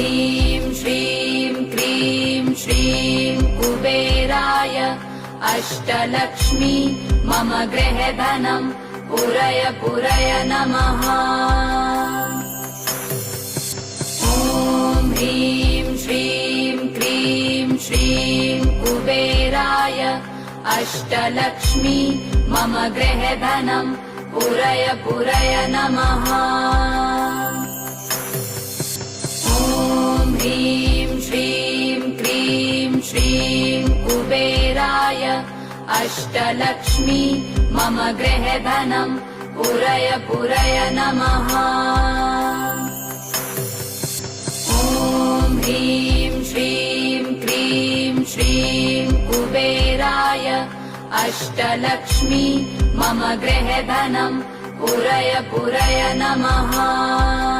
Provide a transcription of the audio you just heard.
ह्रीं श्रीं क्रीं श्रीं कुबेराय अष्टलक्ष्मी मम गृहधनं पुरय पुरय नमः। ॐ ह्रीं श्रीं क्रीं श्रीं कुबेराय अष्टलक्ष्मी मम गृहधनं पुरय पुरय नमः। ॐ ह्रीं श्रीं क्रीं श्रीं कुबेराय अष्टलक्ष्मी मम गृहधनं पुरय पुरय नमः। ॐ ह्रीं श्रीं क्रीं श्रीं कुबेराय अष्टलक्ष्मी मम गृहधनं पुरय पुरय नमः।